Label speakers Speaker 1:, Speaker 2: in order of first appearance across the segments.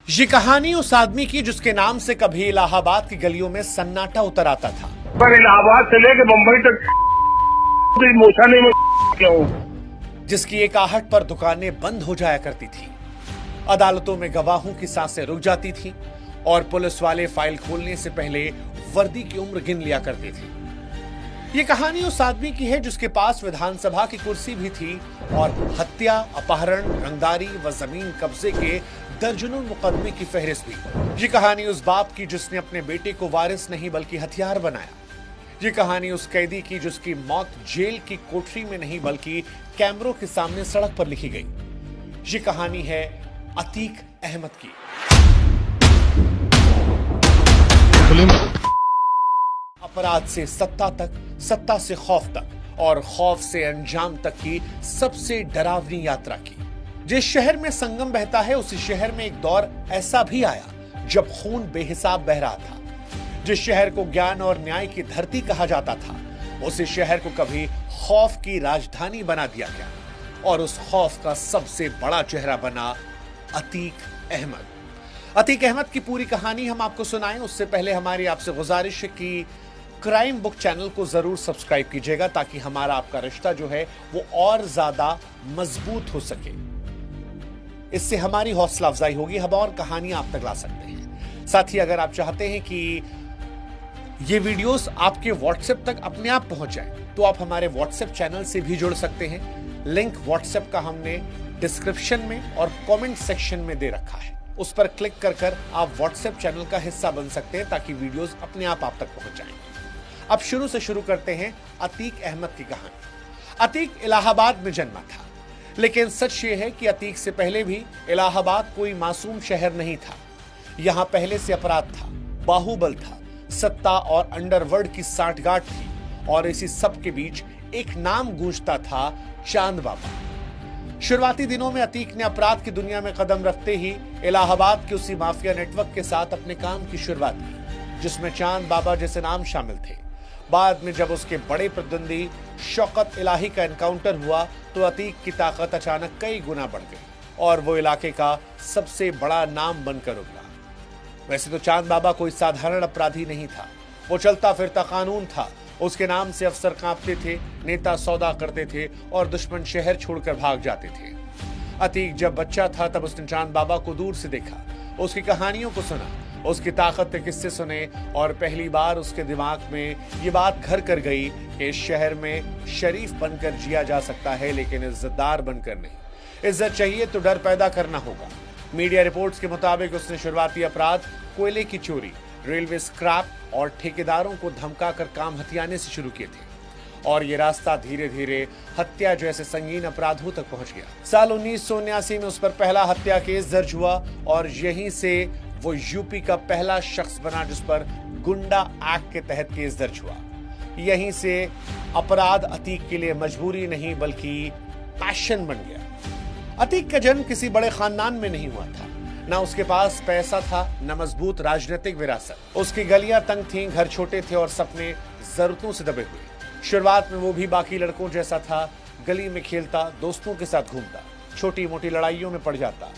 Speaker 1: ये कहानी उस आदमी की जिसके नाम से कभी इलाहाबाद की गलियों में सन्नाटा उतर आता था।
Speaker 2: पर इलाहाबाद से लेके मुंबई तक मोछा नहीं क्यों?
Speaker 1: जिसकी एक आहट पर दुकानें बंद हो जाया करती थी, अदालतों में गवाहों की सांसें रुक जाती थी और पुलिस वाले फाइल खोलने से पहले वर्दी की उम्र गिन लिया करते थे। ये कहानी उस आदमी की है जिसके पास विधानसभा की कुर्सी भी थी और हत्या, अपहरण, रंगदारी व जमीन कब्जे के दर्जनों मुकदमे की फहरिस्त भी। ये कहानी उस बाप की जिसने अपने बेटे को वारिस नहीं बल्कि हथियार बनाया। ये कहानी उस कैदी की जिसकी मौत जेल की कोठरी में नहीं बल्कि कैमरों के सामने सड़क पर लिखी गई। ये कहानी है अतीक अहमद की। अपराध से सत्ता तक, सत्ता से खौफ तक और खौफ से अंजाम तक की सबसे डरावनी यात्रा की। जिस शहर में संगम बहता है उसी शहर में एक दौर ऐसा भी आया जब खून बेहिसाब बह रहा था। जिस शहर को ज्ञान और न्याय की धरती कहा जाता था उसी शहर को कभी खौफ की राजधानी बना दिया गया और उस खौफ का सबसे बड़ा चेहरा बना अतीक अहमद। अतीक अहमद की पूरी कहानी हम आपको सुनाएं उससे पहले हमारी आपसे गुजारिश है कि क्राइम बुक चैनल को जरूर सब्सक्राइब कीजिएगा ताकि हमारा आपका रिश्ता जो है वो और ज्यादा मजबूत हो सके। इससे हमारी हौसला अफजाई होगी, हम और कहानियां आप तक ला सकते हैं। साथ ही अगर आप चाहते हैं कि ये वीडियोस आपके व्हाट्सएप तक अपने आप पहुंच जाए तो आप हमारे व्हाट्सएप चैनल से भी जुड़ सकते हैं। लिंक व्हाट्सएप का हमने डिस्क्रिप्शन में और कमेंट सेक्शन में दे रखा है, उस पर क्लिक कर आप व्हाट्सएप चैनल का हिस्सा बन सकते हैं ताकि वीडियोस अपने आप तक पहुंच जाएं। अब शुरू करते हैं अतीक अहमद की कहानी। अतीक इलाहाबाद में जन्मा था, लेकिन सच ये है कि अतीक से पहले भी इलाहाबाद कोई मासूम शहर नहीं था। यहां पहले से अपराध था, बाहुबल था, सत्ता और अंडरवर्ल्ड की सांठगांठ थी और इसी सब के बीच एक नाम गूंजता था, चांद बाबा। शुरुआती दिनों में अतीक ने अपराध की दुनिया में कदम रखते ही इलाहाबाद के उसी माफिया नेटवर्क के साथ अपने काम की शुरुआत की जिसमें चांद बाबा जैसे नाम शामिल थे। बाद में जब उसके बड़े प्रतिद्वंदी शौकत इलाही का एनकाउंटर हुआ तो अतीक की ताकत अचानक कई गुना बढ़ गई और वो इलाके का सबसे बड़ा नाम बनकर उभरा। वैसे तो चांद बाबा कोई साधारण अपराधी नहीं था, वो चलता फिरता कानून था। उसके नाम से अफसर कांपते थे, नेता सौदा करते थे और दुश्मन शहर छोड़कर भाग जाते थे। अतीक जब बच्चा था तब उसने चांद बाबा को दूर से देखा, उसकी कहानियों को सुना, उसकी ताकत के किस्से सुने और पहली बार उसके दिमाग में ये बात घर कर गई कि इस शहर में शरीफ बनकर जिया जा सकता है लेकिन इज्जतदार बनकर नहीं। इज्जत चाहिए तो डर पैदा करना होगा। मीडिया रिपोर्ट्स के मुताबिक उसने शुरुआती अपराध कोयले की चोरी, रेलवे स्क्रैप और ठेकेदारों को धमकाकर काम हथियाने से शुरू किए थे और ये रास्ता धीरे धीरे हत्या जैसे संगीन अपराधों तक पहुंच गया। साल 1979 में उस पर पहला हत्या केस दर्ज हुआ और यहीं से वो यूपी का पहला शख्स बना जिस पर गुंडा एक्ट के तहत केस दर्ज हुआ। यहीं से अपराध अतीक के लिए मजबूरी नहीं बल्कि पैशन बन गया। अतीक का जन्म किसी बड़े खानदान में नहीं हुआ था, ना उसके पास पैसा था न मजबूत राजनीतिक विरासत। उसकी गलियां तंग थीं, घर छोटे थे और सपने जरूरतों से दबे हुए। शुरुआत में वो भी बाकी लड़कों जैसा था, गली में खेलता, दोस्तों के साथ घूमता, छोटी मोटी लड़ाइयों में पड़ जाता,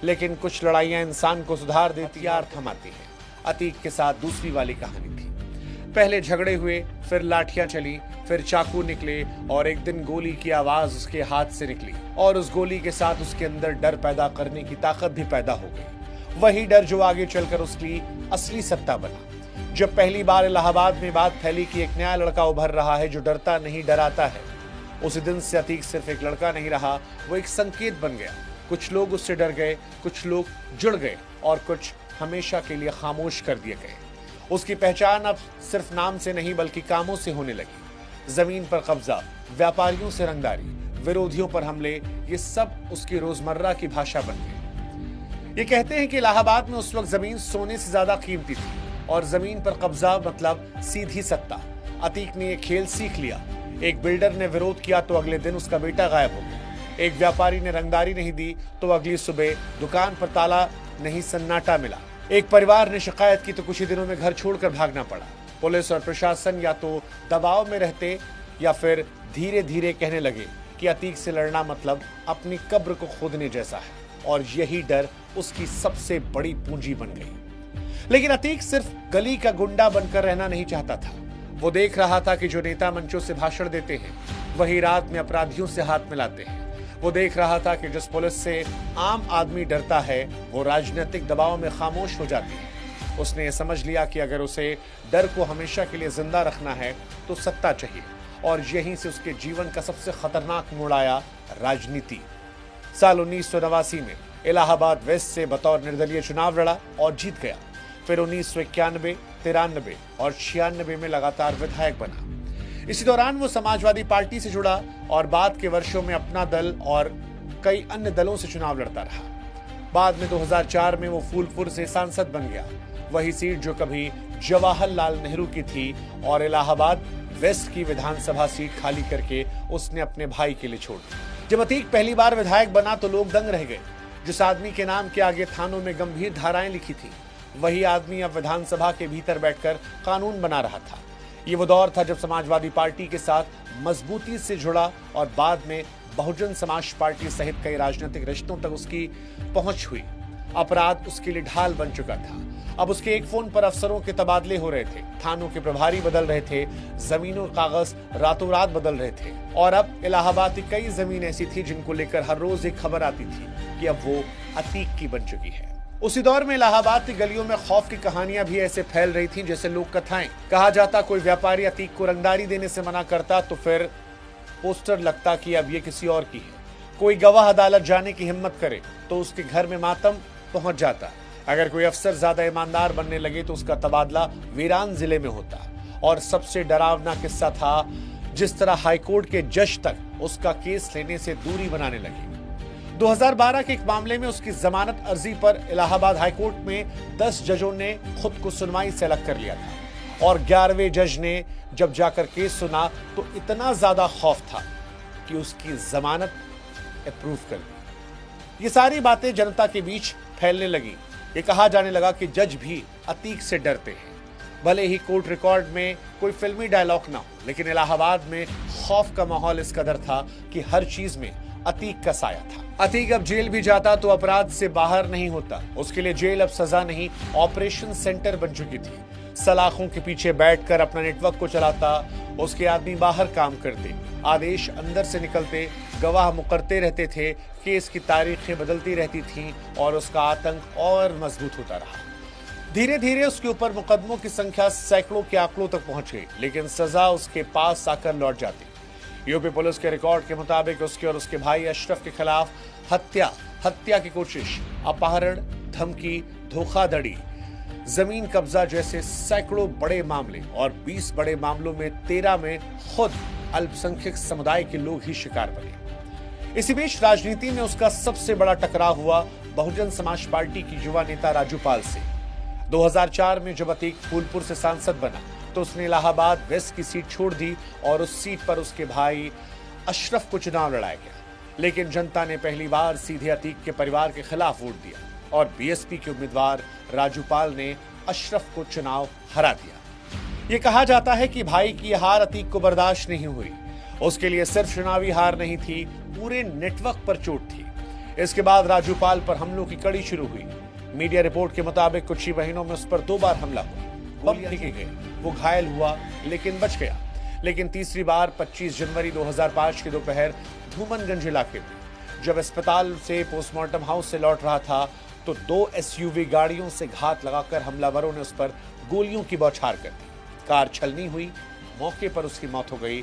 Speaker 1: लेकिन कुछ लड़ाइयां इंसान को सुधार देती यार थमाती हैं। अतीक के साथ दूसरी वाली कहानी थी। पहले झगड़े हुए, फिर लाठियां चली, फिर चाकू निकले और एक दिन गोली की आवाज उसके हाथ से निकली और उस गोली के साथ उसके अंदर डर पैदा करने की ताकत भी पैदा हो गई। वही डर जो आगे चलकर उसकी असली सत्ता बना। जब पहली बार इलाहाबाद में बात फैली कि एक नया लड़का उभर रहा है जो डरता नहीं डराता है, उसी दिन से अतीक सिर्फ एक लड़का नहीं रहा, वो एक संकेत बन गया। कुछ लोग उससे डर गए, कुछ लोग जुड़ गए और कुछ हमेशा के लिए खामोश कर दिए गए। उसकी पहचान अब सिर्फ नाम से नहीं बल्कि कामों से होने लगी। जमीन पर कब्जा, व्यापारियों से रंगदारी, विरोधियों पर हमले, ये सब उसकी रोजमर्रा की भाषा बन गई। ये कहते हैं कि इलाहाबाद में उस वक्त जमीन सोने से ज्यादा कीमती थी और जमीन पर कब्जा मतलब सीधी सत्ता। अतीक ने ये खेल सीख लिया। एक बिल्डर ने विरोध किया तो अगले दिन उसका बेटा गायब हो गया। एक व्यापारी ने रंगदारी नहीं दी तो अगली सुबह दुकान पर ताला नहीं, सन्नाटा मिला। एक परिवार ने शिकायत की तो कुछ ही दिनों में घर छोड़कर भागना पड़ा। पुलिस और प्रशासन या तो दबाव में रहते या फिर धीरे धीरे कहने लगे कि अतीक से लड़ना मतलब अपनी कब्र को खोदने जैसा है। और यही डर उसकी सबसे बड़ी पूंजी बन गई। लेकिन अतीक सिर्फ गली का गुंडा बनकर रहना नहीं चाहता था। वो देख रहा था कि जो नेता मंचों से भाषण देते हैं वही रात में अपराधियों से हाथ मिलाते हैं। वो देख रहा था कि जिस पुलिस से आम आदमी डरता है वो राजनीतिक दबाव में खामोश हो जाती है। उसने ये समझ लिया कि अगर उसे डर को हमेशा के लिए जिंदा रखना है तो सत्ता चाहिए, और यहीं से उसके जीवन का सबसे खतरनाक मोड़ आया, राजनीति। साल 1989 में इलाहाबाद वेस्ट से बतौर निर्दलीय चुनाव लड़ा और जीत गया। फिर 1991, 93 और 96 में लगातार विधायक बना। इसी दौरान वो समाजवादी पार्टी से जुड़ा और बाद के वर्षों में अपना दल और कई अन्य दलों से चुनाव लड़ता रहा। बाद में 2004 में वो फूलपुर से सांसद बन गया, वही सीट जो कभी जवाहरलाल नेहरू की थी, और इलाहाबाद वेस्ट की विधानसभा सीट खाली करके उसने अपने भाई के लिए छोड़ दी। जब अतीक पहली बार विधायक बना तो लोग दंग रह गए। जिस आदमी के नाम के आगे थानों में गंभीर धाराएं लिखी थी, वही आदमी अब विधानसभा के भीतर बैठकर कानून बना रहा था। ये वो दौर था जब समाजवादी पार्टी के साथ मजबूती से जुड़ा और बाद में बहुजन समाज पार्टी सहित कई राजनीतिक रिश्तों तक उसकी पहुंच हुई। अपराध उसके लिए ढाल बन चुका था। अब उसके एक फोन पर अफसरों के तबादले हो रहे थे, थानों के प्रभारी बदल रहे थे, जमीनों कागज रातों रात बदल रहे थे, और अब इलाहाबाद की कई जमीन ऐसी थी जिनको लेकर हर रोज एक खबर आती थी कि अब वो अतीक की बन चुकी है। उसी दौर में इलाहाबाद की गलियों में खौफ की कहानियां भी ऐसे फैल रही थी जैसे लोक कथाएं। कहा जाता कोई व्यापारी अतीक को रंगदारी देने से मना करता तो फिर पोस्टर लगता कि अब ये किसी और की है। कोई गवाह अदालत जाने की हिम्मत करे तो उसके घर में मातम पहुंच जाता। अगर कोई अफसर ज्यादा ईमानदार बनने लगे तो उसका तबादला वीरान जिले में होता। और सबसे डरावना किस्सा था जिस तरह हाईकोर्ट के जज तक उसका केस लेने से दूरी बनाने लगे। 2012 के एक मामले में उसकी जमानत अर्जी पर इलाहाबाद हाईकोर्ट में 10 जजों ने खुद को सुनवाई से अलग कर लिया था, और 11वें जज ने जब जाकर केस सुना तो इतना ज्यादा खौफ था कि उसकी जमानत अप्रूव कर दी। ये सारी बातें जनता के बीच फैलने लगी। ये कहा जाने लगा कि जज भी अतीक से डरते हैं। भले ही कोर्ट रिकॉर्ड में कोई फिल्मी डायलॉग ना हो, लेकिन इलाहाबाद में खौफ का माहौल इस कदर था कि हर चीज में अतीक का साया था। अतीक अब जेल भी जाता तो अपराध से बाहर नहीं होता। उसके लिए जेल अब सजा नहीं, ऑपरेशन सेंटर बन चुकी थी। सलाखों के पीछे बैठकर अपना नेटवर्क को चलाता। उसके आदमी बाहर काम करते, आदेश अंदर से निकलते, गवाह मुकरते रहते थे, केस की तारीखें बदलती रहती थीं और उसका आतंक और मजबूत होता रहा। धीरे धीरे उसके ऊपर मुकदमों की संख्या सैकड़ों के आंकड़ों तक पहुंच गई, लेकिन सजा उसके पास आकर लौट जाती। यूपी पुलिस के रिकॉर्ड के मुताबिक उसके और उसके भाई अशरफ के खिलाफ हत्या की कोशिश, अपहरण, धमकी, धोखाधड़ी, जमीन कब्जा जैसे सैकड़ों बड़े मामले, और 20 बड़े मामलों में 13 में खुद अल्पसंख्यक समुदाय के लोग ही शिकार बने। इसी बीच राजनीति में उसका सबसे बड़ा टकराव हुआ बहुजन समाज पार्टी की युवा नेता राजू पाल से। 2004 में जब अतीक फूलपुर से सांसद बना तो उसने इलाहाबाद वेस्ट की सीट छोड़ दी और उस सीट पर उसके भाई अशरफ को चुनाव लड़ाया गया। लेकिन जनता ने पहली बार सीधे अतीक के परिवार के खिलाफ वोट दिया और बीएसपी के उम्मीदवार राजू पाल ने अशरफ को चुनाव हरा दिया। ये कहा जाता है कि भाई की हार अतीक को बर्दाश्त नहीं हुई। उसके लिए सिर्फ चुनावी हार नहीं थी, पूरे नेटवर्क पर चोट थी। इसके बाद राजू पाल पर हमलों की कड़ी शुरू हुई। मीडिया रिपोर्ट के मुताबिक कुछ ही महीनों में उस पर 2 बार हमला हुआ, बम फेंके गए, वो घायल हुआ लेकिन बच गया। लेकिन तीसरी बार 25 जनवरी 2005 की दोपहर धूमनगंज इलाके में जब अस्पताल से पोस्टमार्टम हाउस से लौट रहा था तो 2 एसयूवी गाड़ियों से घात लगाकर हमलावरों ने उस पर गोलियों की बौछार कर दी। कार छलनी हुई, मौके पर उसकी मौत हो गई।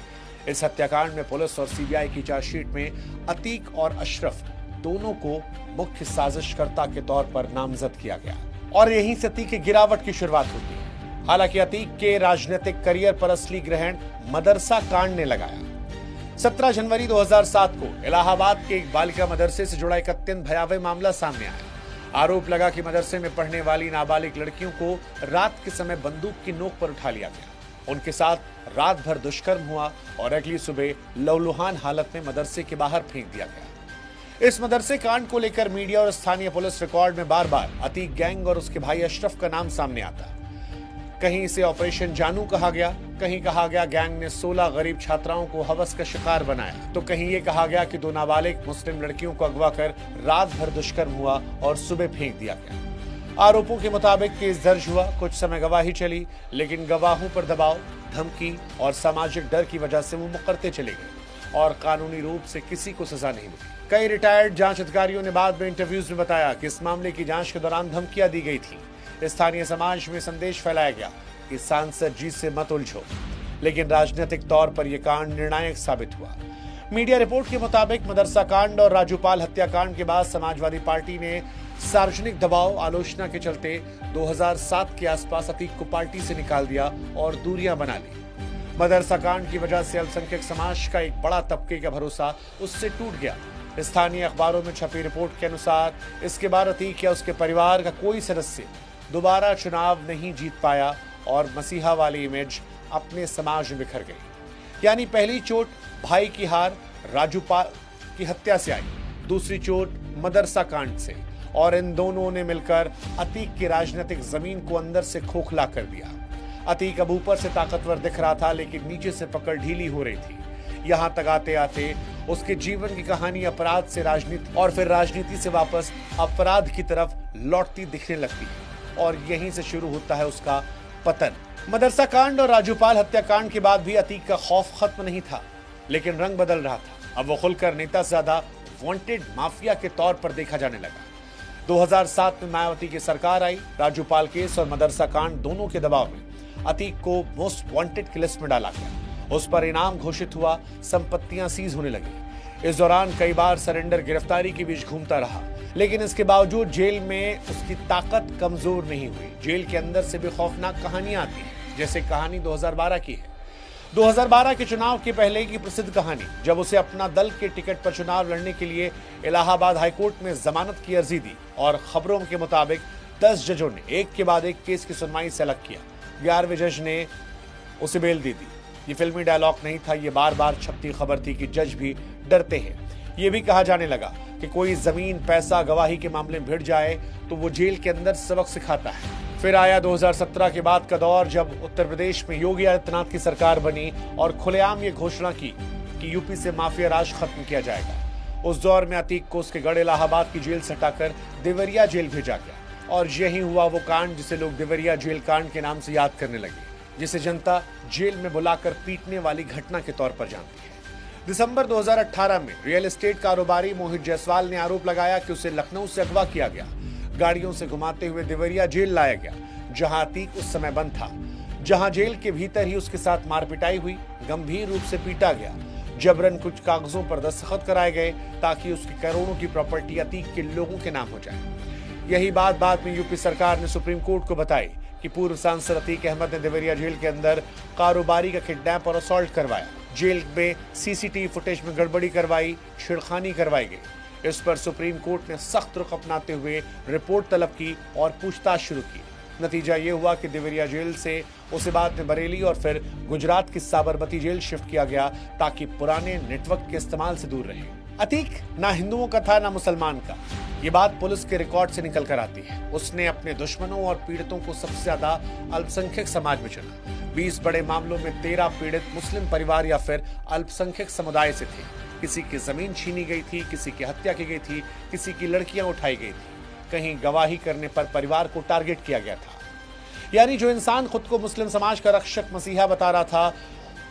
Speaker 1: इस हत्याकांड में पुलिस और सीबीआई की चार्जशीट में अतीक और अशरफ दोनों को मुख्य साजिशकर्ता के तौर पर नामजद किया गया और यहीं से अतीक की गिरावट की शुरुआत होती है। हालांकि अतीक के राजनीतिक करियर पर असली ग्रहण मदरसा कांड ने लगाया। 17 जनवरी 2007 को इलाहाबाद के एक बालिका मदरसे से जुड़ा एक अत्यंत भयावह मामला सामने आया। आरोप लगा कि मदरसे में पढ़ने वाली नाबालिग लड़कियों को रात के समय बंदूक की नोक पर उठा लिया गया। उनके साथ रात भर दुष्कर्म हुआ और अगली सुबह लहूलुहान हालत में मदरसे के बाहर फेंक दिया गया। इस मदरसे कांड को लेकर मीडिया और स्थानीय पुलिस रिकॉर्ड में बार बार अतीक गैंग और उसके भाई अशरफ का नाम सामने आता। कहीं इसे ऑपरेशन जानू कहा गया, कहीं कहा गया गैंग ने 16 गरीब छात्राओं को हवस का शिकार बनाया, तो कहीं ये कहा गया कि 2 नाबालिग मुस्लिम लड़कियों को अगवा कर रात भर दुष्कर्म हुआ और सुबह फेंक दिया गया। आरोपों के मुताबिक केस दर्ज हुआ, कुछ समय गवाही चली, लेकिन गवाहों पर दबाव, धमकी और सामाजिक डर की वजह से वो मुकरते चले गए और कानूनी रूप से किसी को सजा नहीं मिली। कई रिटायर्ड जांच अधिकारियों ने बाद में इंटरव्यूज में बताया कि इस मामले की जांच के दौरान धमकियां दी गई थी। स्थानीय समाज में संदेश फैलाया गया कि सांसद जी से मत उलझो, लेकिन राजनीतिक तौर पर यह कांड निर्णायक साबित हुआ। मीडिया रिपोर्ट के मुताबिक मदरसा कांड और राजूपाल हत्याकांड के बाद समाजवादी पार्टी ने सार्वजनिक दबाव आलोचना के चलते 2007 के आसपास अतीक को पार्टी से निकाल दिया और दूरियां बना ली। मदरसा कांड की वजह से अल्पसंख्यक समाज का एक बड़ा तबके का भरोसा उससे टूट गया। स्थानीय अखबारों में छपी रिपोर्ट के अनुसार इसके बाद अतीक या उसके परिवार का कोई सदस्य दोबारा चुनाव नहीं जीत पाया और मसीहा वाली इमेज अपने समाज में बिखर गई। यानी पहली चोट भाई की हार राजूपाल की हत्या से आई, दूसरी चोट मदरसा कांड से, और इन दोनों ने मिलकर अतीक की राजनीतिक जमीन को अंदर से खोखला कर दिया। अतीक अब ऊपर से ताकतवर दिख रहा था, लेकिन नीचे से पकड़ ढीली हो रही थी। यहां तक आते आते उसके जीवन की कहानी अपराध से राजनीति और फिर राजनीति से वापस अपराध की तरफ लौटती दिखने लगती है, और यहीं से शुरू होता है उसका पतन। मदरसा कांड और राजूपाल हत्याकांड के बाद भी अतीक का खौफ खत्म नहीं था, लेकिन रंग बदल रहा था। अब वो खुलकर नेता से ज्यादा वांटेड माफिया के तौर पर देखा जाने लगा। 2007 में मायावती की सरकार आई। राजूपाल केस और मदरसा कांड दोनों के दबाव में अतीक को मोस्ट वांटेड की लिस्ट में डाला गया। उस पर इनाम घोषित हुआ, संपत्तियां सीज होने लगी। इस दौरान कई बार सरेंडर गिरफ्तारी के बीच घूमता रहा, लेकिन इसके बावजूद जेल में उसकी ताकत कमजोर नहीं हुई। जेल के अंदर से भी खौफनाक कहानियां आती हैं, जैसे कहानी 2012 की है। 2012 के चुनाव के पहले की प्रसिद्ध कहानी, जब उसे अपना दल के टिकट पर चुनाव लड़ने के लिए इलाहाबाद हाईकोर्ट में जमानत की अर्जी दी और खबरों के मुताबिक 10 जजों ने एक के बाद एक केस की सुनवाई से अलग किया। 11वें जज ने उसे बेल दे दी। ये फिल्मी डायलॉग नहीं था, ये बार बार छपती खबर थी कि जज भी डरते हैं। ये भी कहा जाने लगा कि कोई जमीन, पैसा, गवाही के मामले में भिड़ जाए तो वो जेल के अंदर सबक सिखाता है। फिर आया 2017 के बाद का दौर, जब उत्तर प्रदेश में योगी आदित्यनाथ की सरकार बनी और खुलेआम ये घोषणा की कि यूपी से माफिया राज खत्म किया जाएगा। उस दौर में अतीक को उसके गढ़ इलाहाबाद की जेल से हटाकर देवरिया जेल भेजा गया, और यही हुआ वो कांड जिसे लोग देवरिया जेल कांड के नाम से याद करने लगे, जिसे जनता जेल में बुलाकर पीटने वाली घटना के तौर पर जानती है। दिसंबर 2018 में रियल एस्टेट कारोबारी मोहित जायसवाल ने आरोप लगाया कि उसे लखनऊ से अगवा किया गया, गाड़ियों से घुमाते हुए देवरिया जेल लाया गया, जहां अतीक उस समय बंद था, जहां जेल के भीतर ही उसके साथ मारपिटाई हुई, गंभीर रूप से पीटा गया, जबरन कुछ कागजों पर दस्तखत कराए गए ताकि उसकी करोड़ों की प्रॉपर्टी अतीक के लोगों के नाम हो जाए। यही बात बाद में यूपी सरकार ने सुप्रीम कोर्ट को बताई कि पूर्व सांसद अतीक अहमद ने देवरिया जेल के अंदर कारोबारी का किडनैप और असॉल्ट करवाया। जेल में सीसीटीवी फुटेज में गड़बड़ी करवाई, छेड़खानी करवाई गई। इस पर सुप्रीम कोर्ट ने सख्त रुख अपनाते हुए रिपोर्ट तलब की और पूछताछ शुरू की। नतीजा ये हुआ कि देवरिया जेल से उसे बाद में बरेली और फिर गुजरात की साबरमती जेल शिफ्ट किया गया, ताकि पुराने नेटवर्क के इस्तेमाल से दूर रहे। अतीक ना हिंदुओं का था ना मुसलमान का, ये बात पुलिस के रिकॉर्ड से निकल कर आती है। उसने अपने दुश्मनों और पीड़ितों को सबसे ज्यादा अल्पसंख्यक समाज में चुना। 20 बड़े मामलों में 13 पीड़ित मुस्लिम परिवार या फिर अल्पसंख्यक समुदाय से थे। किसी की जमीन छीनी गई थी, किसी की हत्या की गई थी, किसी की लड़कियां उठाई गई थी, कहीं गवाही करने पर परिवार को टारगेट किया गया था। यानी जो इंसान खुद को मुस्लिम समाज का रक्षक मसीहा बता रहा था,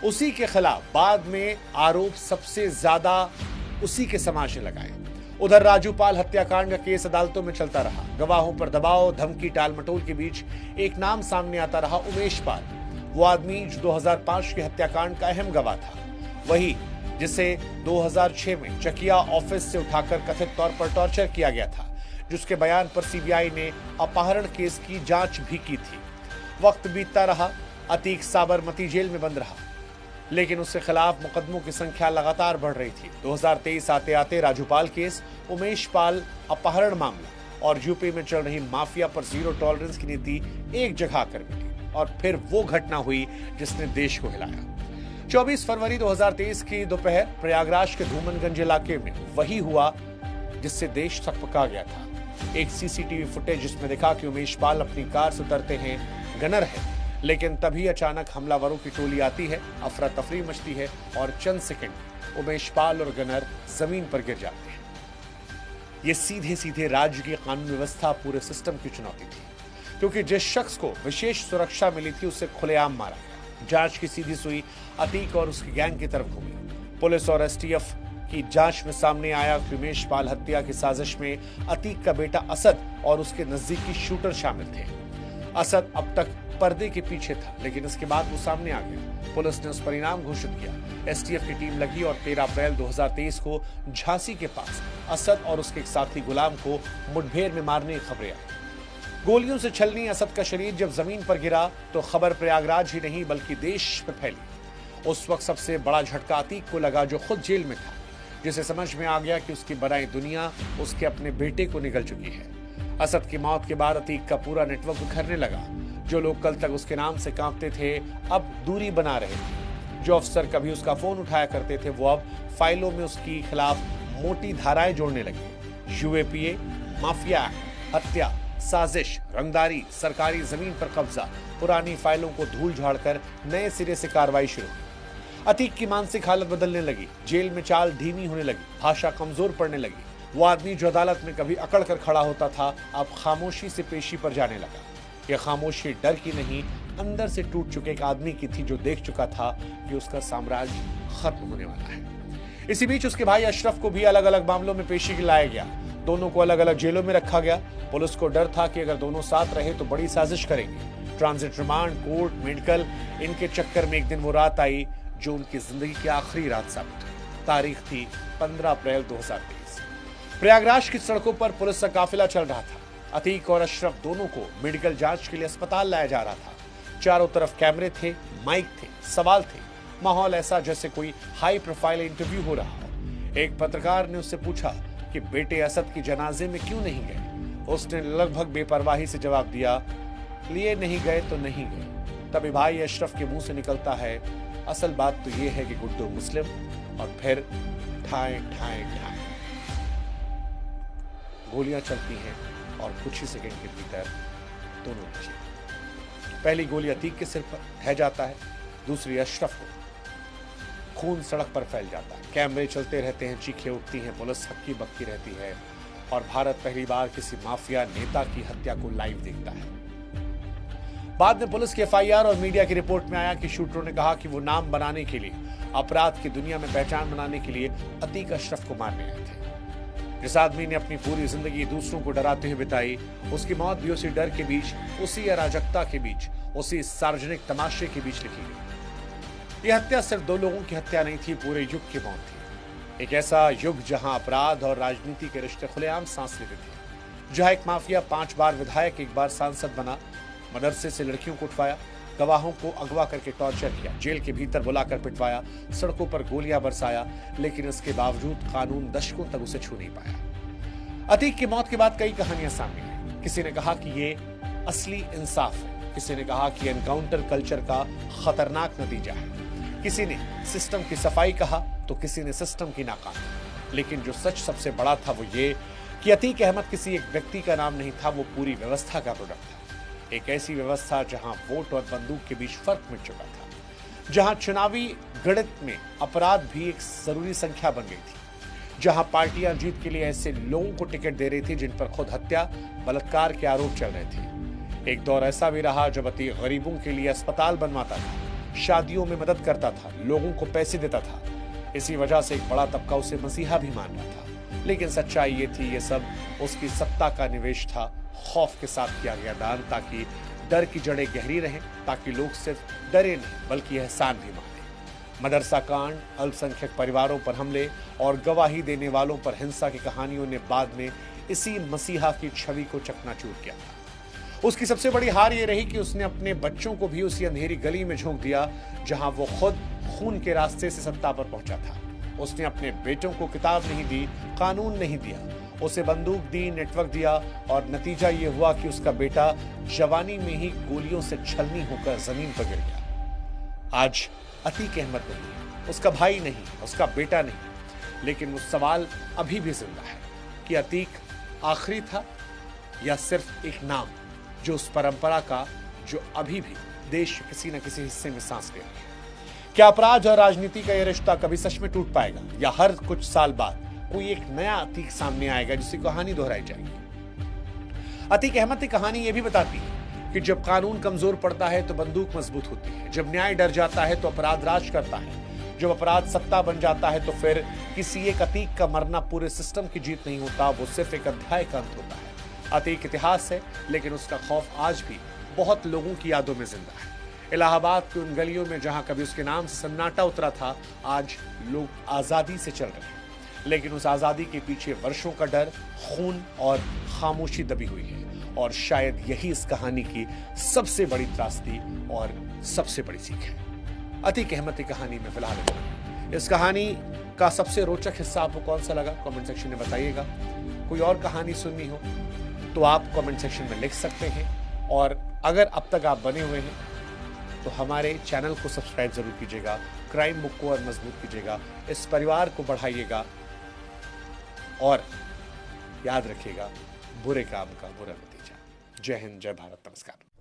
Speaker 1: उसी के खिलाफ बाद में आरोप सबसे ज्यादा उसी के समाज ने लगाए। उधर राजूपाल हत्याकांड का केस अदालतों में चलता रहा। गवाहों पर दबाव, धमकी, टालमटोल के बीच एक नाम सामने आता रहा, उमेश पाल। वो आदमी जो 2005 के हत्याकांड का अहम गवाह था, वही जिसे 2006 में चकिया ऑफिस से उठाकर कथित तौर पर टॉर्चर किया गया था, जिसके बयान पर सीबीआई ने अपहरण केस की जांच भी की थी। वक्त बीतता रहा, अतीक साबरमती जेल में बंद रहा, लेकिन उसके खिलाफ मुकदमों की संख्या लगातार बढ़ रही थी। 2023 आते आते राजूपाल केस, उमेश पाल अपहरण मामला और यूपी में चल रही माफिया पर जीरो टॉलरेंस की नीति एक जगह आकर मिली, और फिर वो घटना हुई जिसने देश को हिलाया। 24 फरवरी 2023 की दोपहर प्रयागराज के धूमनगंज इलाके में वही हुआ जिससे देश थकपका गया था। एक सीसीटीवी फुटेज जिसमें दिखा कि उमेश पाल अपनी कार से उतरते हैं, गनर है, लेकिन तभी अचानक हमलावरों की टोली आती है, अफरा तफरी मचती है और चंद सेकंड उमेश पाल और गनर जमीन पर गिर जाते हैं। ये सीधे सीधे राज्य की कानून व्यवस्था, पूरे सिस्टम की चुनौती थी, क्योंकि जिस शख्स को विशेष सुरक्षा मिली थी उसे खुलेआम मारा गया। जांच की सीधी सुई अतीक और उसकी गैंग की तरफ घूमी। पुलिस और एसटीएफ की जांच में सामने आया कि उमेश पाल हत्या की साजिश में अतीक का बेटा असद और उसके नजदीकी शूटर शामिल थे। असद अब तक पर्दे के पीछे था, लेकिन इसके बाद वो सामने आ गया। पुलिस ने उस परिणाम घोषित किया। एसटीएफ की टीम लगी और 13 अप्रैल 2023 को झांसी के पास असद और उसके एक साथी गुलाम को मुठभेड़ में मारने की खबरें आई। गोलियों से छलनी असद का शरीर जब जमीन पर गिरा तो खबर प्रयागराज ही नहीं बल्कि देश में फैली। उस वक्त सबसे बड़ा झटका अतीक को लगा, जो खुद जेल में था, जिसे समझ में आ गया कि उसकी बनाई दुनिया उसके अपने बेटे को निगल चुकी है। असद की मौत के बाद अतीक का पूरा नेटवर्क बिखरने लगा। जो लोग कल तक उसके नाम से कांपते थे अब दूरी बना रहे थे। जो अफसर कभी उसका फोन उठाया करते थे वो अब फाइलों में उसके खिलाफ मोटी धाराएं जोड़ने लगे। यूएपीए, माफिया, हत्या, साजिश, रंगदारी, सरकारी जमीन पर कब्जा, पुरानी फाइलों को धूल झाड़कर नए सिरे से कार्रवाई शुरू। अतीक की मानसिक हालत बदलने लगी। जेल में चाल धीमी होने लगी, भाषा कमजोर पड़ने लगी। वो आदमी जो अदालत में कभी अकड़ कर खड़ा होता था अब खामोशी से पेशी पर जाने लगा। यह खामोशी डर की नहीं, अंदर से टूट चुके एक आदमी की थी जो देख चुका था कि उसका साम्राज्य खत्म होने वाला है। इसी बीच उसके भाई अशरफ को भी अलग अलग मामलों में पेशी के लाया गया। दोनों को अलग अलग जेलों में रखा गया। पुलिस को डर था कि अगर दोनों साथ रहे तो बड़ी साजिश करेंगे। ट्रांजिट रिमांड, कोर्ट, मेडिकल, इनके चक्कर में एक दिन वो रात आई जो उनकी जिंदगी की आखिरी रात साबित हुई। तारीख थी 15 अप्रैल 2023। प्रयागराज की सड़कों पर पुलिस का काफिला चल रहा था। अतीक और अशरफ दोनों को मेडिकल जांच के लिए अस्पताल लाया जा रहा था। चारों तरफ कैमरे थे, माइक थे, सवाल थे। माहौल ऐसा जैसे कोई हाई प्रोफाइल इंटरव्यू हो रहा हो। एक पत्रकार ने उससे पूछा कि बेटे असद की जनाजे में क्यों नहीं गए। उसने लगभग बेपरवाही से जवाब दिया, लिए नहीं गए तो नहीं गए। तभी भाई अशरफ के मुंह से निकलता है, असल बात तो यह है कि गुड्डू मुस्लिम। और फिर ठाए ठाए ठाए गोलियां चलती हैं और कुछ ही सेकंड के भीतर दोनों बचे। पहली गोली अतीक के सिर पर रह जाता है, दूसरी अशरफ को। खून सड़क पर फैल जाता है। कैमरे चलते रहते हैं, चीखें उठती हैं, पुलिस हक्की बक्की रहती है और भारत पहली बार किसी माफिया नेता की हत्या को लाइव देखता है। बाद में पुलिस की एफआईआर और मीडिया की रिपोर्ट में आया कि शूटरों ने कहा कि वो नाम बनाने के लिए, अपराध की दुनिया में पहचान बनाने के लिए अतीक अशरफ को मारने आए थे। जिस आदमी ने अपनी पूरी जिंदगी दूसरों को डराते हुए बिताई, उसकी मौत भी उसी डर के बीच, उसी अराजकता के बीच, उसी सार्वजनिक तमाशे के बीच लिखी गई। यह हत्या सिर्फ दो लोगों की हत्या नहीं थी, पूरे युग की मौत थी। एक ऐसा युग जहां अपराध और राजनीति के रिश्ते खुलेआम सांस लेते थे, जहां एक माफिया 5 बार विधायक, 1 बार सांसद बना, मदरसे से लड़कियों को उठवाया, गवाहों को अगवा करके टॉर्चर किया, जेल के भीतर बुलाकर पिटवाया, सड़कों पर गोलियां बरसाया, लेकिन इसके बावजूद कानून दशकों तक उसे छू नहीं पाया। अतीक की मौत के बाद कई कहानियां सामने आई। किसी ने कहा कि ये असली इंसाफ है, किसी ने कहा कि एनकाउंटर कल्चर का खतरनाक नतीजा है, किसी ने सिस्टम की सफाई कहा तो किसी ने सिस्टम की नाकामी। लेकिन जो सच सबसे बड़ा था वो ये कि अतीक अहमद किसी एक व्यक्ति का नाम नहीं था, वो पूरी व्यवस्था का प्रोडक्ट था। एक ऐसी व्यवस्था जहां वोट और बंदूक के बीच फर्क मिट चुका था, जहां चुनावी गणित में अपराध भी एक जरूरी संख्या बन गई थी, जहां पार्टियां जीत के लिए ऐसे लोगों को टिकट दे रही थी जिन पर खुद हत्या, बलात्कार के आरोप चल रहे थे। एक दौर ऐसा भी रहा जब अतीक गरीबों के लिए अस्पताल बनवाता था, शादियों में मदद करता था, लोगों को पैसे देता था। इसी वजह से एक बड़ा तबका उसे मसीहा भी मान रहा था। लेकिन सच्चाई ये थी, ये सब उसकी सत्ता का निवेश था। खौफ के साथ किया गया दान, ताकि डर की जड़ें गहरी रहें, ताकि लोग सिर्फ डरे नहीं बल्कि एहसान भी माने। मदरसा कांड, अल्पसंख्यक परिवारों पर हमले और गवाही देने वालों पर हिंसा की कहानियों ने बाद में इसी मसीहा की छवि को चकनाचूर किया था। उसकी सबसे बड़ी हार यह रही कि उसने अपने बच्चों को भी उसी अंधेरी गली में झोंक दिया जहां वो खुद खून के रास्ते से सत्ता पर पहुंचा था। उसने अपने बेटों को किताब नहीं दी, कानून नहीं दिया, उसे बंदूक दी, नेटवर्क दिया और नतीजा ये हुआ कि उसका बेटा जवानी में ही गोलियों से छलनी होकर जमीन पर गिर गया। आज अतीक अहमद नहीं, उसका भाई नहीं, उसका बेटा नहीं, लेकिन वो सवाल अभी भी जिंदा है कि अतीक आखिरी था या सिर्फ एक नाम जो उस परंपरा का जो अभी भी देश के किसी न किसी हिस्से में सांस ले रही है। क्या अपराध और राजनीति का यह रिश्ता कभी सच में टूट पाएगा, या हर कुछ साल बाद कोई एक नया अतीक सामने आएगा जिसकी कहानी दोहराई जाएगी। अतीक अहमद की कहानी यह भी बताती है कि जब कानून कमजोर पड़ता है तो बंदूक मजबूत होती है, जब न्याय डर जाता है तो अपराध राज करता है, जब अपराध सत्ता बन जाता है तो फिर किसी एक अतीक का मरना पूरे सिस्टम की जीत नहीं होता, वो सिर्फ एक अध्याय का अंत होता है। अतीक इतिहास है, लेकिन उसका खौफ आज भी बहुत लोगों की यादों में जिंदा है। इलाहाबाद की उन गलियों में जहां कभी उसके नाम से सन्नाटा उतरा था, आज लोग आजादी से चल रहे हैं, लेकिन उस आजादी के पीछे वर्षों का डर, खून और खामोशी दबी हुई है। और शायद यही इस कहानी की सबसे बड़ी त्रासदी और सबसे बड़ी सीख है। अतीक अहमद की कहानी में फिलहाल इस कहानी का सबसे रोचक हिस्सा आपको कौन सा लगा, कमेंट सेक्शन में बताइएगा। कोई और कहानी सुननी हो तो आप कमेंट सेक्शन में लिख सकते हैं, और अगर अब तक आप बने हुए हैं तो हमारे चैनल को सब्सक्राइब जरूर कीजिएगा, क्राइम बुक को और मजबूत कीजिएगा, इस परिवार को बढ़ाइएगा, और याद रखिएगा, बुरे काम का बुरा नतीजा। जय हिंद, जय भारत, नमस्कार।